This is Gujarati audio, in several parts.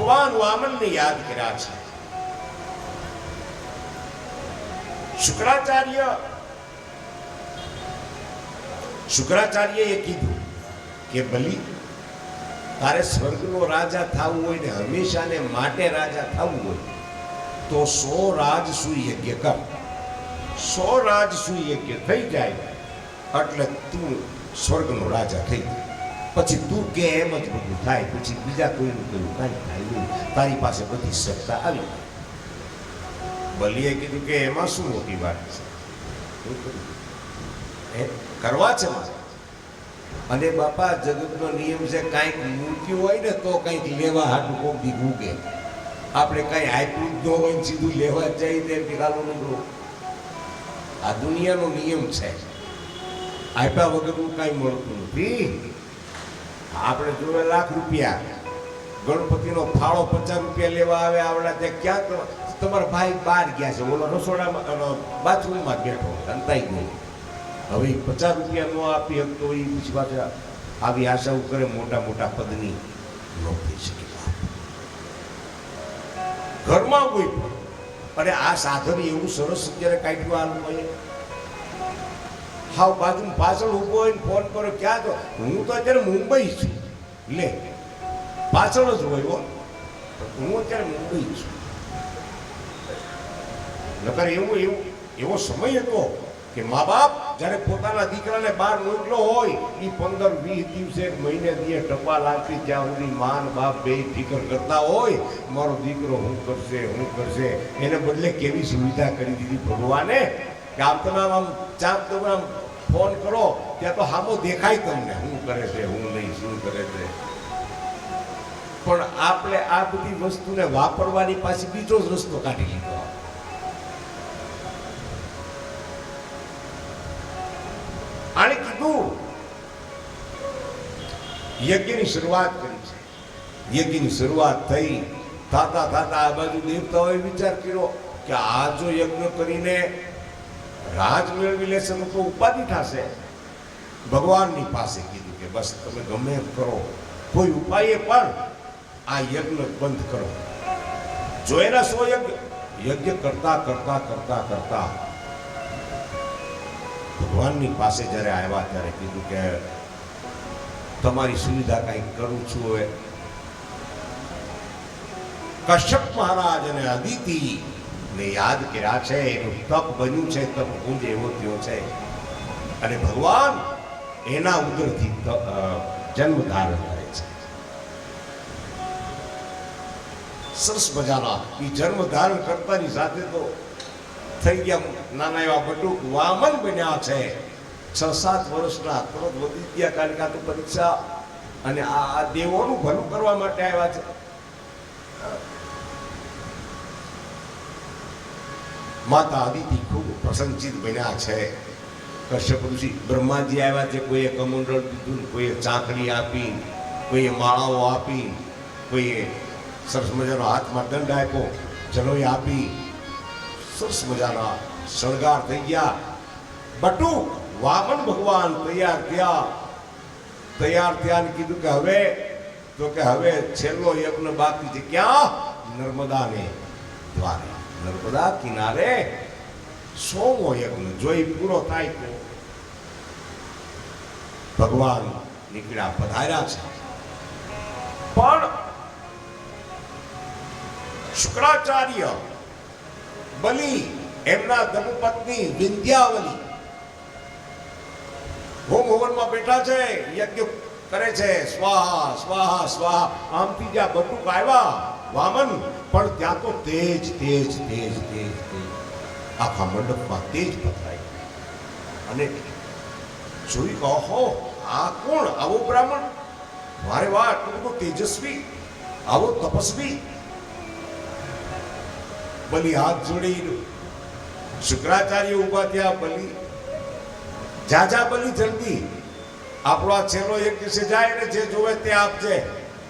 ભગવાન વામનને યાદ કર્યા છે. શુક્રાચાર્યએ કીધું કે બલી, તારે સ્વર્ગનો રાજા થવું હોય ને હંમેશાને માટે રાજા થવું હોય તો 100 રાજસૂય યજ્ઞ કર. 100 રાજસૂય યજ્ઞ થઈ જાય એટલે તું સ્વર્ગનો રાજા થઈ જાય. પછી તું કે એમ જ બધું થાય, પછી બીજા કોઈનું કયું કાંઈ થાય નહીં, તારી પાસે બધી સત્તા આવી. બલીએ કીધું કે એમાં શું મોટી વાત છે, કરવા છે મારે. અને બાપા, જગતનો નિયમ છે, કાંઈક મૂક્યું હોય ને તો કંઈક લેવા હાટું કોક દી મૂકે. આપણે કાંઈ આપ્યું જ ન હોય ને સીધું લેવા જઈ દે ચાલો નીકળો. આ દુનિયાનો નિયમ છે, આપ્યા વગરનું કાંઈ મળતું નથી. આપણે જોવે લાખ રૂપિયા, ગણપતિનો ફાળો 50 રૂપિયા લેવા આવે, આવડા ત્યાં ક્યાં તમારા ભાઈ બહાર ગયા છે, ઓલો રસોડામાં બાથરૂમમાં બેઠો અંતાઈ ગયો. હવે 50 રૂપિયા નો આપી શકતો એ પછી પાછા આવી આશાઓ કરે મોટા મોટા પદની ન થઈ શકે. ઘરમાં કોઈ પણ, અને આ સાધન એવું સરસ અત્યારે કાઢ્યું આ લોકોએ. હાવ બાજુ પાછળ ઊભો હોય ફોન કરો, ક્યાં તો હું તો અત્યારે મુંબઈ છું, લે પાછળ જ હોય હો, હું અત્યારે મુંબઈ છું. નકર એવો સમય હતો કે મા બાપ જ્યારે પોતાના દીકરાને બહાર મોકલો હોય એ 15-20 દિવસે મહિને દીએ ટપાલ આપી, ત્યાં સુધી માન બાપ બે ફિકર કરતા હોય મારો દીકરો શું કરશે. એને બદલે કેવી સુવિધા કરી દીધી ભગવાને કે આમ તમે આમ ચાપ તમે આમ ફોન કરો ત્યાં તો હામો દેખાય તમને શું કરે છે, હું નહીં શું કરે છે. પણ આપણે આ બધી વસ્તુને વાપરવાની પાછી બીજો જ રસ્તો કાઢી લીધો. આને કીધું યજ્ઞની શરૂઆત કરી છે. યજ્ઞની શરૂઆત થઈ થતા આ બાજુ દેવતાઓએ વિચાર કર્યો કે આ જો યજ્ઞ કરીને રાજ મેળવી લેશે તો ઉપાધિ થશે. ભગવાનની પાસે કીધું કે બસ તમે ગમે એમ કરો, કોઈ ઉપાયે પણ આ યજ્ઞ બંધ કરો. જો એના 100 યજ્ઞ કરતા ભગવાનની પાસે જ્યારે આવ્યા ત્યારે કીધું કે તમારી સુવિધા કંઈક કરું છું. હવે કશ્યપ મહારાજ અને અદિતિ ને યાદ કર્યા છે, એનું તપ બન્યું છે, તપ ગુંજ એવો થયો છે. અને ભગવાન એના ઉદરથી જન્મ ધારણ કરે છે. સરસ મજાના એ જન્મ ધારણ કરતાની સાથે તો થઈ ગયા નાના એવા બટુક વામન બન્યા છે. 6-7 વર્ષના તરત વધી ગયા, કારણ કે આ તો પરીક્ષા અને આ દેવોનું ભલું કરવા માટે આવ્યા છે. માતા અદિતિ ખૂબ પ્રસન્નચિત બન્યા છે. કશ્યપ ઋષિ બ્રહ્માજી આવ્યા છે, કોઈએ કમંડળ દીધું, કોઈએ ચાંકડી આપી, કોઈએ માળાઓ આપી, કોઈએ સરસ મજાનો હાથમાં દંડ આપ્યો, જનોઈ આપી, સરસ મજાના શણગાર થઈ ગયા. બટુક વામન ભગવાન તૈયાર થયા ને કીધું કે હવે છેલ્લો યજ્ઞ બાકી છે. ક્યાં? નર્મદાને દ્વારે, નર્મદા કિનારે 100મો યજ્ઞ. જો એ પૂરો થાય તો ભગવાન નીકળ્યા, પધાર્યા છે. પણ શુક્રાચાર્ય, બલિ, એમના ધર્મપત્ની વિંધ્યાવલી હોમ હવનમાં બેઠા છે, યજ્ઞ કરે છે. સ્વાહા સ્વાહા સ્વાહા. આમથી જ્યાં બટુક આવ્યા વામન, પણ ત્યાં તો તેજ આખા મંડપમાં તેજ પથરાય. અને જોઈ કહો આ કોણ? આવો બ્રાહ્મણ, વારે વાહ, આટલું બધું તેજસ્વી, આવો તપસ્વી. બલિ હાથ જોડી, શુક્રાચાર્ય ઉભા થયા. બલિ જા બલિ, જલ્દી આપણો આ છેલ્લો યજ્ઞ છે, જાય ને જે જોવે તે આપજે,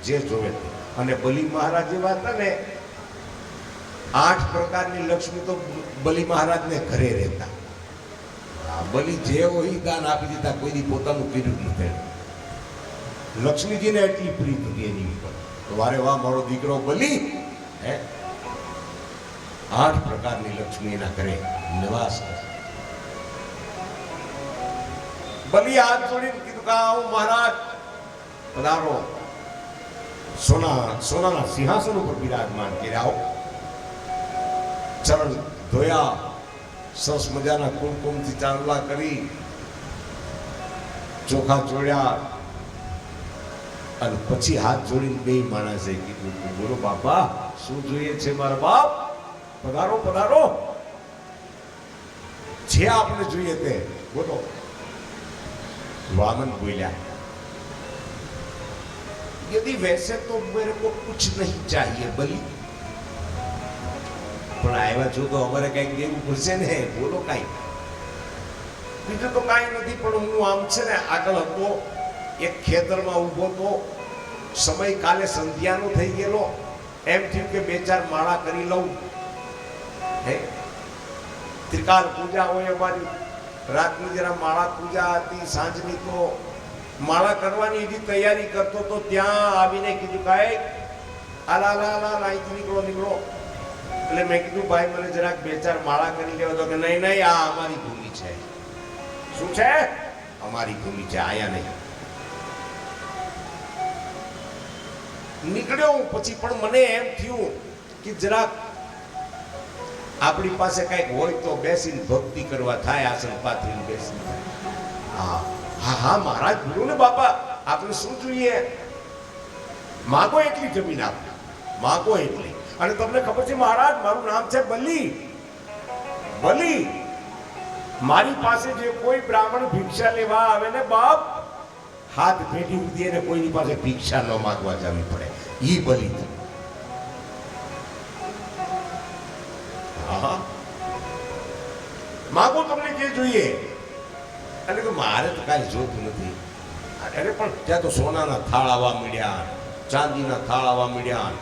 જે જોવે તે. અને બલિ મહારાજ એવા હતા ને, 8 પ્રકારની લક્ષ્મી તો બલિ મહારાજને ઘરે રહેતા. બલિ જે હોય દાન આપી દીધા, કોઈ પોતાનું કર્યું નથી. લક્ષ્મીજીને એટલી પ્રીત હતી એની ઉપર. વારે વાહ મારો દીકરો બલી હે 8 પ્રકારની લક્ષ્મી એના ઘરે નિવાસ કરે. બલી હાથ જોડીને કીધું કે આવો મહારાજ પધારો. સોનાના સિંહાસન ઉપર બિરાજમાન કર્યા. આવો ચરણ ધોયા, સરસ મજાના કુમકુમથી ચાંદલા કરી, ચોખા જોડ્યા અને પછી હાથ જોડીને બે માણસે કીધું બોલો બાપા શું જોઈએ છે મારા બાપ? પધારો પધારો, જે આપને જોઈએ તે બોલો. वामन बोला यदि वैसे तो मेरे को कुछ नहीं चाहिए बलि, પણ આવ્યા છો તો અમારે કઈક દેવું પડશે ને. બોલો કઈ બીજું તો કઈ નથી, પણ હું આમ છે ને આગળ હતો એક ખેતરમાં ઊભો તો, સમય કાલે સંધ્યાનો થઈ ગયેલો, એમ થયું કે 2-4 માળા કરી લઉં. હે ત્રિકાલ પૂજા હોય અમારી, રાતની જરા માળા પૂજા હતી, સાંજની તો માળા કરવાની એવી તૈયારી કરતો તો ત્યાં આવીને કીધું કાંઈ આલા અહીંથી નીકળો. એટલે મેં કીધું ભાઈ મને જરાક 2-4 માળા કરી લેવા તો કે નહીં આ અમારી ભૂમિ છે. શું છે? અમારી ભૂમિ છે, આયા નહીં. નીકળ્યો હું પછી, પણ મને એમ થયું કે જરાક આપણી પાસે કઈક હોય તો બેસીને ભક્તિ કરવા થાય, આસન પાથરીને બેસીને. હા હા હા મહારાજ બોલો ને બાપા, આપણે શું જોઈએ? માગો એટલી જમીન આપો, માગો એટલી. અને તમને ખબર છે મહારાજ મારું નામ છે બલી. બલી મારી પાસે જે કોઈ બ્રાહ્મણ ભિક્ષા લેવા આવે ને બાપ, હાથ પેટી ઉધી ને કોઈની પાસે ભિક્ષા ન માંગવા જવી પડે, ઈ બલી. માગો તમને જે જોઈએ. એટલે કે મારે તો કાંઈ જોતું નથી. અરે પણ ત્યાં તો સોનાના થાળ આવવા મળ્યા, ચાંદીના થાળ આવવા મળ્યા,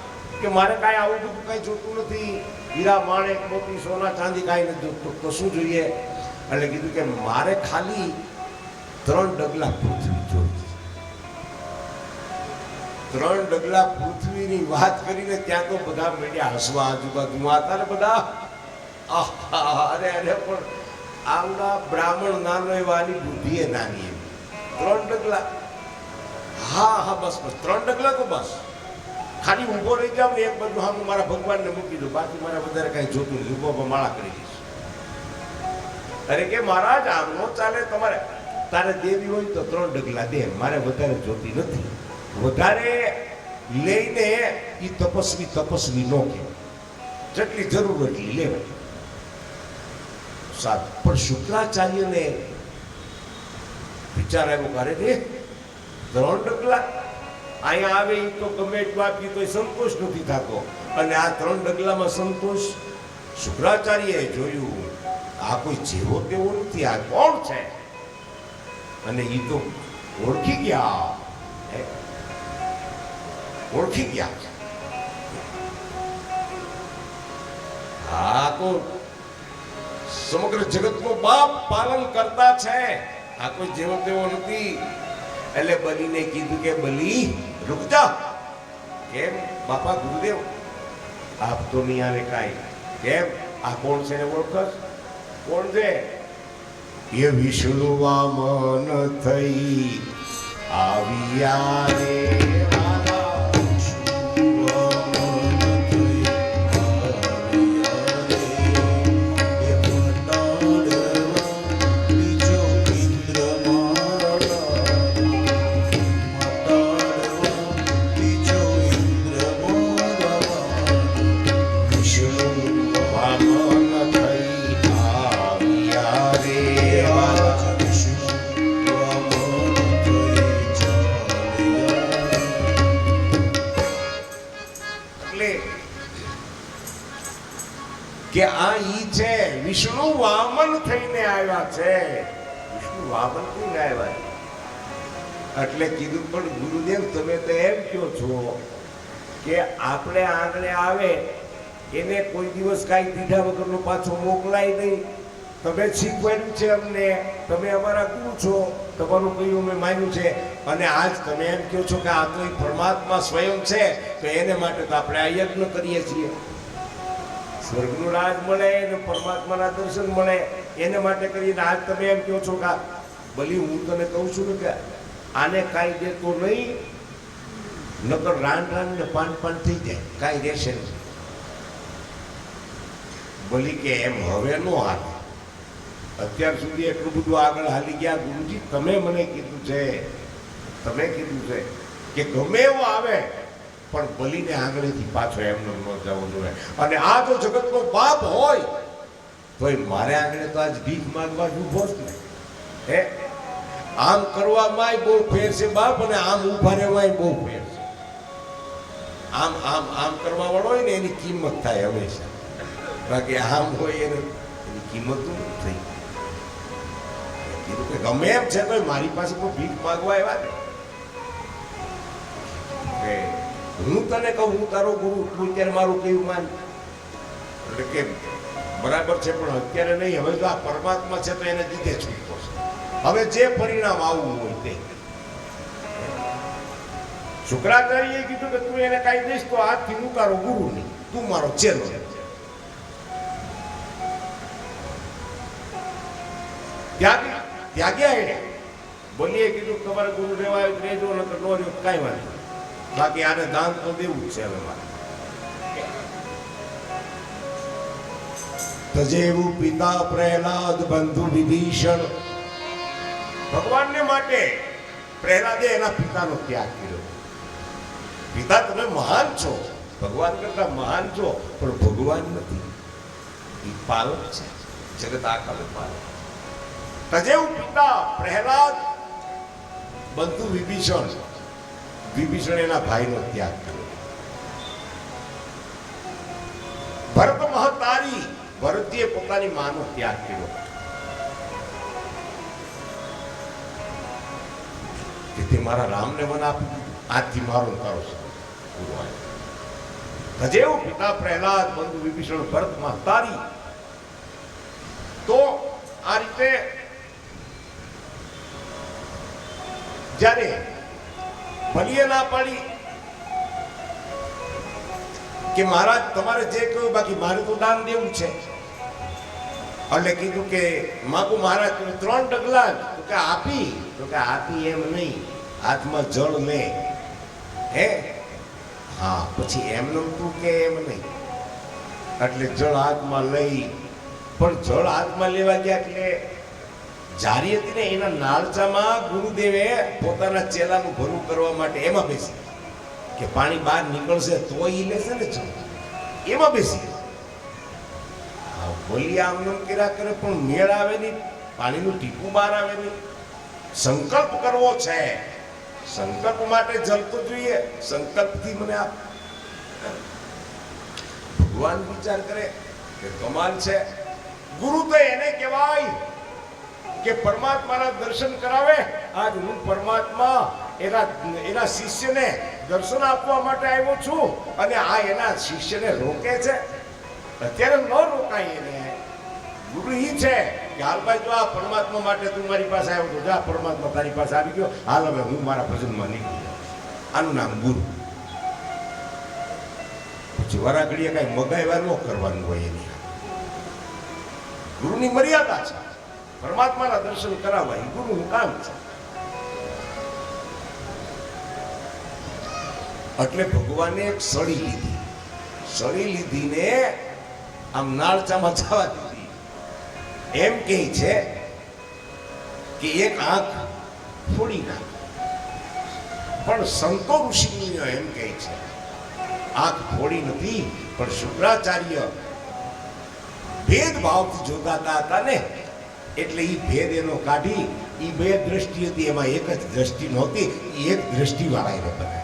કે મારે કાંઈ આવું બધું કાંઈ જોતું નથી. હીરા માણેક મોતી સોના ચાંદી કાંઈ નથી જોતું. તો શું જોઈએ? એટલે કીધું કે મારે ખાલી 3 ડગલા પૃથ્વી જોઈતી. 3 ડગલા પૃથ્વીની વાત કરીને ત્યાં તો બધા મળ્યા હસવા, આજુબાજુમાં હતા ને બધા. અરે પણ આવડા બ્રાહ્મણ નાનો એવાની બુદ્ધિ એ નાની એવી. 3 ડગલા, હા બસ 3 ડગલા તો બસ. ખાલી ઊભો રહી જાવ ને એક બાજુ હા મારા ભગવાનને મૂકી દો, બાકી મારે વધારે કઈ જોતું નથી, ઊભો માળા કરી દઈશ. અરે કે મહારાજ આમ નો ચાલે, તમારે તારે દેવી હોય તો 3 ડગલા દે, મારે વધારે જોતી નથી. વધારે લઈને એ તપસ્વી નો કે, જેટલી જરૂર એટલી લેવાય. પણ શુક્રાચાર્યને વિચાર આવ્યો, કરે રે 3 ડગલા અહીંયા આવે એ તો ગમે એટલું આપી તો સંતોષ નથી થતો, અને આ 3 ડગલામાં સંતોષ. શુક્રાચાર્યએ જોયું આ કોઈ જેવો તેવો નથી, આ કોણ છે? અને એ તો ઓળખી ગયા. આ તો સમગ્ર જગતનો બાપ પાલન કરતા છે, આ કોઈ જેવો તેવો નથી. એટલે બલીને કીધું કે બલી રૂક જા. કેમ બાપા ગુરુદેવ? આપ તો નહીં આવે કાંઈ. કેમ? આ કોણ છે ને ઓળખસ? કોણ છે? એ વિષ્ણુ વામન થઈ આવ્યા રે. કે આ ઈ છે વિષ્ણુ વામન થઈને આવ્યા છે. વિષ્ણુ વામન થઈને આવ્યા. એટલે કીધું પણ ગુરુદેવ તમે તો એમ કહો છો કે આપણે આંગણે આવે એને કોઈ દિવસ કાંઈ દીધા વગરનો પાછો મોકલાય નહીં. તમે શીખવાડ્યું છે અમને, તમે અમારા ગુરુ છો, તમારું કહ્યું મેં માન્યું છે, અને આજ તમે એમ કહો છો કે આ તો પરમાત્મા સ્વયં છે, તો એને માટે તો આપણે આ યજ્ઞ કરીએ છીએ. સ્વર્ગનું રાજ મળે અને પરમાત્માના દર્શન મળે એને માટે કરીને આજ તમે એમ કહો છો કે ભલી હું તને કહું છું ને કે આને કાંઈ દેતો નહીં, નકર રાન ને પાન થઈ જાય, કાંઈ રહેશે નહીં. ભલી કે એમ હવે નો હાલે. અત્યાર સુધી એટલું બધું આગળ હાલી ગયા. ગુરુજી તમે મને કીધું છે કે ગમે એવો આવે પણ બલીને આંગળીથી પાછો એમને ન જવો જોઈએ. અને આ જો જગતનો બાપ હોય તો મારે આંગળે તો આજ ભીખ માંગવા જ ઉભો જ ને. હે આમ કરવામાં બહુ ફેર છે બાપ, અને આમ ઉભા રહેવાય બહુ ફેર છે. આમ આમ આમ કરવા વાળો હોય ને એની કિંમત થાય હંમેશા, બાકી આમ હોય એની કિંમત નથી થઈ. કીધું કે ગમે એમ છે તો મારી પાસે કોઈ ભીખ માંગવા આવ્યા ને, હું તને કહું હું તારો ગુરુ, તું અત્યારે મારું કેવું માન. એટલે કે બરાબર છે પણ અત્યારે નહીં, હવે તો આ પરમાત્મા છે તો એને દીધે છૂટકો છે. હવે જે પરિણામ આવવું હોય તે. શુક્રાચાર્યએ કીધું કે તું એને કાંઈ દઈશ તો આજથી હું તારો ગુરુ નહીં, તું મારો ચેલો. ત્યાગ્યા એને બોલીએ કીધું તમારે ગુરુ રહેવાય રહેજો, નકર નો રહ્યો કાંઈ વાંધો, બાકી આને દાન તો દેવું જ છે. હવે મારે તજેવું પિતા પ્રહલાદ બંધુ વિભીષણ. ભગવાનને માટે પ્રહલાદે એના પિતાનો ત્યાગ કર્યો. પિતા તમે મહાન છો, ભગવાન કરતા મહાન છો, પણ ભગવાન નથી, એ પાલક છે, જગત આખા પાલક. તજેવું પિતા પ્રહલાદ બંધુ વિભીષણ. વિભીષણ એના ભાઈનો ત્યાગ કર્યો. ભરત મહતારી, ભરતીએ પોતાની માનો ત્યાગ કર્યો. તેથી મારા રામને વન આપી દીધું, આજથી મારો તારો છે. તજેવું પિતા પ્રહલાદ બંધુ વિભીષણ ભરત મહતારી. તો આ રીતે જ્યારે બલીએ ના પાડી કે મહારાજ તમારે જે કહ્યું, બાકી મારે તો દાન દેવું છે. એટલે કીધું કે માગું મહારાજ 3 ડગલા, તો કે આપી, તો કે આપી એમ નહીં, હાથમાં જળ લે. હે હા, પછી એમને તું કે એમ નહીં. એટલે જળ હાથમાં લઈ, પણ જળ હાથમાં લેવા ગયા એટલે જારી હતી ને એના નાળચામાં ગુરુદેવે પોતાના ચેલાનું ભરું કરવા માટે એમાં બેસી કે પાણી બહાર નીકળશે તો એ લેશે ને જળ, એમાં બેસી. બોલી આમ કર્યા કરે પણ મેળ આવે નહીં, પાણીનું ટીપું બહાર આવે નહીં. સંકલ્પ કરવો છે, સંકલ્પ માટે જલ તો જોઈએ, સંકલ્પથી મને આપ. ભગવાન વિચાર કરે કે કમાલ છે. ગુરુ તો એને કહેવાય કે પરમાત્માના દર્શન કરાવે. આજ હું પરમાત્મા એના શિષ્યને દર્શન આપવા માટે આવ્યો છું, અને આ એના શિષ્યને રોકે છે. અત્યારે ન રોકાય એને. ગુરુ ઈ છે કે હાલ ભાઈ જો આ પરમાત્મા માટે તું મારી પાસે આવ્યો તો જા, પરમાત્મા તારી પાસે આવી ગયો, હાલ હવે હું મારા ભજનમાં નીકળી જાઉં. આનું નામ ગુરુ. પછી વરાઘડીએ કઈ મગાવ્યા ન કરવાનું હોય એની. ગુરુની મર્યાદા છે, પરમાત્માના દર્શન કરાવવા એ ગુરુનું કામ છે. એટલે ભગવાને એક સળી લીધી, સળી લીધીને આમ નાળચામાં જવા દીધી. એમ કહે છે કે એક આંખ ફોડી નાખ, પણ સંતો ઋષિમુનિઓ એમ કહે છે આંખ ફોડી નથી, પણ શુક્રાચાર્ય ભેદભાવથી જોતા હતા ને, એટલે એ ભેદ એનો કાઢી. એ 2 દ્રષ્ટિ હતી, એમાં એક જ દ્રષ્ટિ નહોતી, એ એક દ્રષ્ટિ વાળા એને બનાવી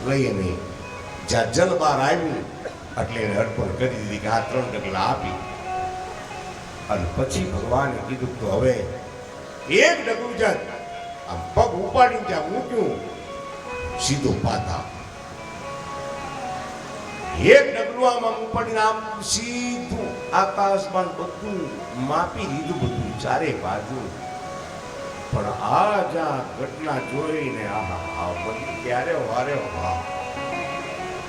લઈએ નહીં. જ્યાં જલ બહાર આવ્યું એટલે એને અર્પણ કરી દીધી કે આ 3 ડગલા આપી. અને પછી ભગવાને કીધું તો હવે એક ડગલું જ આમ પગ ઉપાડીને ત્યાં મૂક્યું, સીધો પાતા. એક ડગલું આમ ઉપાડીને આમ સીધું આકાશમાં બધું માપી લીધું, બધું ચારે બાજુ. પણ આ જ્યાં ઘટના જોઈને આહા બધી ક્યારે વારે વાહ,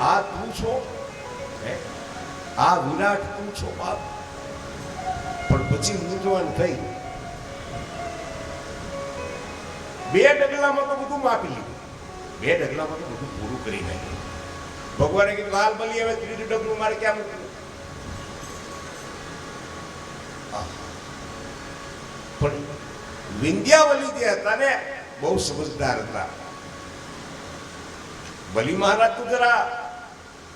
આ તું છો, આ વિરાટ તું છો બાપ. પણ પછી મૂંઝવણ થઈ. 2 ડગલામાં તો બધું માપી લીધું, 2 ડગલામાં તો બધું પૂરું કરી નાખ્યું. ભગવાને કીધું હાલ બલી હવે 3 ડગલું મારે ક્યાં મૂકવું? પણ વિંધ્યાવલી જે હતા ને બહુ સમજદાર હતા. બલી મહારાજ તો જરા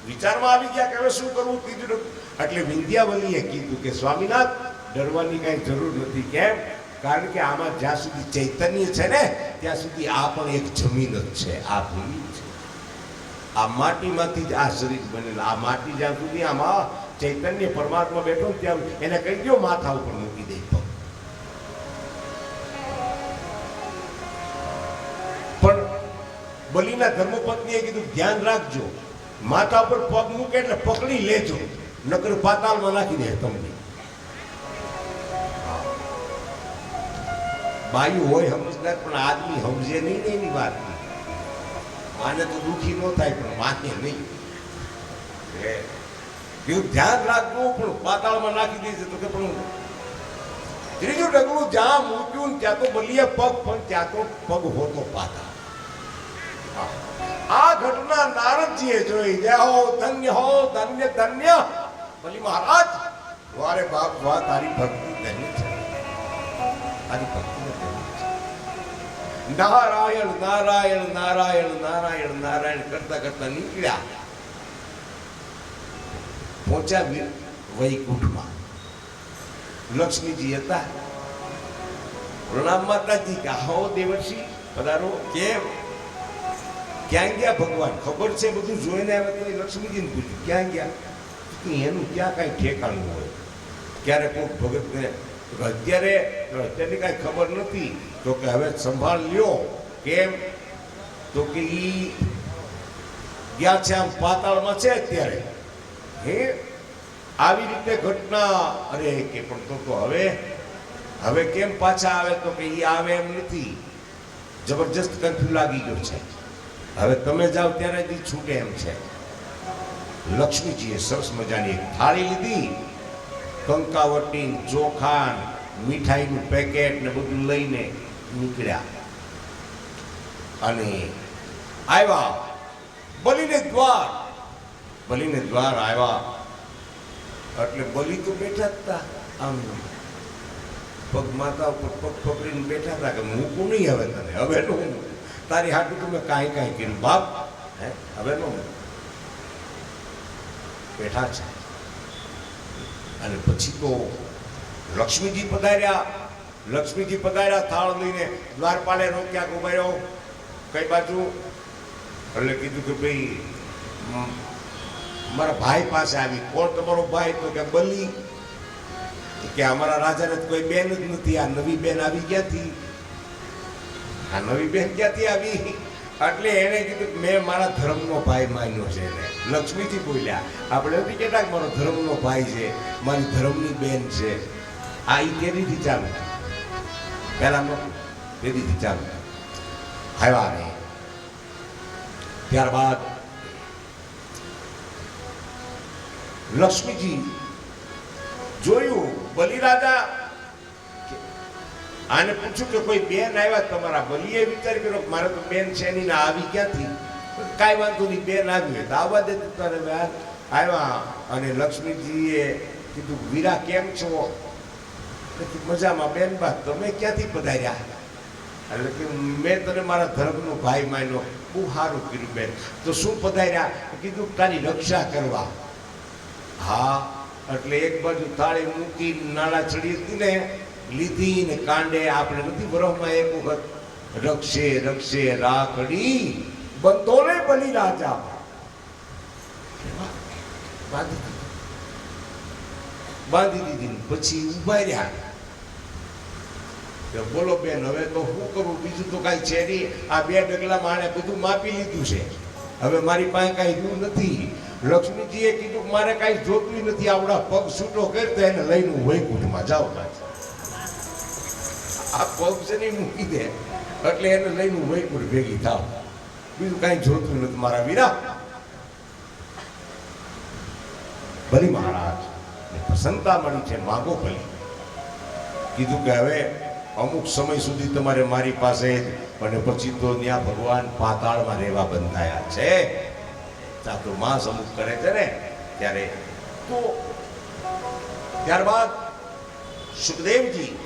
વિચારમાં આવી ગયા કે હવે શું કરવું 3 ડગલું. એટલે વિંધ્યાવલીએ કીધું કે સ્વામીનાથ ડરવાની કઈ જરૂર નથી. કેમ? કારણ કે આમાં જ્યાં સુધી ચૈતન્ય છે ને ત્યાં સુધી આ પણ એક જમીન જ છે, આ ભૂમિ છે. આ માટીમાંથી જ આ શરીર બનેલા. આ માટી જ્યાં સુધી આમાં ચૈતન્ય પરમાત્મા બેઠો ત્યાં એને કહી દો માથા ઉપર મૂકી દે પગ. પણ બલીના ધર્મપત્નીએ કીધું ધ્યાન રાખજો, માથા ઉપર પગ મૂકે એટલે પકડી લેજો, નકર પાતાળમાં નાખી દે તમને. બાયું હોય સમજદાર, પણ આદમી સમજે નહીં ને એની વાત. આને તો દુખી ન થાય પણ માને નહીં. એવું ધ્યાન રાખવું, પણ પાતાળમાં નાખી દે છે. તો કે પણ 3જું ડગલું જ્યાં મૂક્યું ત્યાં તો બલીએ પગ, પણ ત્યાં તો પગ હોતો પાતાળ. આ ઘટના નારદજીએ જોઈ. જય હો ધન્ય હો, ધન્ય ધન્ય બલી મહારાજ. વારે બાપ વાહ, તારી ભક્તિ ધન્ય છે, તારી ભક્તિ નારાયણ નારાયણ નારાયણ નારાયણ નારાયણ કરતા કરતા નીકળ્યા. પહોંચ્યા વૈકુંઠમાં. લક્ષ્મીજી હતા. પ્રણામ માતાજી. કહો દેવર્ષિ પધારો. કેમ? ક્યાં ગયા ભગવાન? ખબર છે બધું જોઈને આવ્યા. તો લક્ષ્મીજીને પૂછ્યું ક્યાં ગયા? એનું ક્યાં કઈ ઠેકાણું હોય? ક્યારે કોઈ ભગતને અત્યારની કઈ ખબર નથી. તો કે હવે સંભાળ લ્યો. કેમ? તો કે ઈ ગયા છે આમ પાતાળમાં છે અત્યારે. હે આવી રીતે ઘટના. અરે કે પણ તો હવે કેમ પાછા આવે? તો કે ઈ આવે એમ નથી, જબરજસ્ત કર્ફ્યુ લાગી ગયો છે. હવે તમે જાઓ ત્યારે જ છૂટે એમ છે. લક્ષ્મીજીએ સરસ મજાની એક થાળી લીધી, કંકાવટી, ચોખા, મીઠાઈનું પેકેટ ને બધું લઈને નીકળ્યા અને આવ્યા બલીને દ્વાર. બલીને દ્વાર આવ્યા એટલે બલી તો બેઠા જ હતા, આમ પગ માતા ઉપર પગ પકડીને બેઠા હતા કે મૂકું નહીં હવે તને, હવે નો તારી હાટું તમે કાંઈ કર્યું બાપ, હે હવે નો બેઠા છે. અને પછી તો લક્ષ્મીજી પધાર્યા. લક્ષ્મીજી પધાર્યા થાળ લઈને. દ્વારપાલે રોક્યા કે ઉભા રહ્યો, કઈ બાજુ? એટલે કીધું કે ભાઈ મારા ભાઈ પાસે આવી. કોણ તમારો ભાઈ? તો કે બલી. કે અમારા રાજાને કોઈ બેન જ નથી, આ નવી બેન આવી ક્યાંથી? આ નવી બેન ક્યાંથી આવી? એટલે એને કીધું મેં મારા ધર્મનો ભાઈ માન્યો છે એને. લક્ષ્મીજી બોલ્યા. આપણે નથી કહેતા કે મારો ધર્મનો ભાઈ છે, મારી ધર્મની બેન છે. આ ઈ તેરીથી ચાલુ, પહેલા તેરીથી ચાલુ આવ્યા ને. ત્યારબાદ લક્ષ્મીજી જોયું. બલિરાજા આને પૂછ્યું કે કોઈ બેન આવ્યા તમારા? બલીએ વિચાર કર્યો મારે તો બેન છે નહીં, આવી ક્યાંથી? કાંઈ વાંધો નહીં, બેન આવી હોય તો આવવા દે. આવ્યા અને લક્ષ્મીજીએ કીધું વીરા કેમ છો? મજામાં બેન બા, તમે ક્યાંથી પધાર્યા? એટલે કે મેં તને મારા ધર્મનો ભાઈ માન્યો. બહુ સારું કર્યું બેન. તો શું પધાર્યા? કીધું તારી રક્ષા કરવા. હા. એટલે એક બાજુ થાળી મૂકી નાળા ચડી હતી ને, લીધી ને કાંડે. આપણે નથી બરફમાં એક વખત રક્ષે રક્ષે રાખડી બંધો ને બલી રાજા બાંધી દીધી. પછી ઉભા રહ્યા. બોલો બેન હવે તો શું કરું? બીજું તો કઈ છે નહીં. આ 2 ડગલા માણે બધું માપી લીધું છે, હવે મારી પાસે કઈ રહ્યું નથી. લક્ષ્મીજીએ કીધું મારે કઈ જોતું નથી, આવડા પગ છૂટો કરતા એને લઈને વૈકુંઠમાં જાઓ. આ પગ છે ને મૂકી દે એટલે એને લઈને વૈકુંઠ ભેગી થાવ, બીજું કાંઈ જોતું નથી મારા વીરા. ભલી મહારાજ પ્રસન્નતા મળી છે, માગો ભલી. કીધું કે હવે અમુક સમય સુધી તમારે મારી પાસે જ, અને પછી તો ત્યાં ભગવાન પાતાળમાં રહેવા બંધાયા છે. ચાતુર્માસ અમુક કરે છે ને ત્યારે તો ત્યારબાદ સુખદેવજી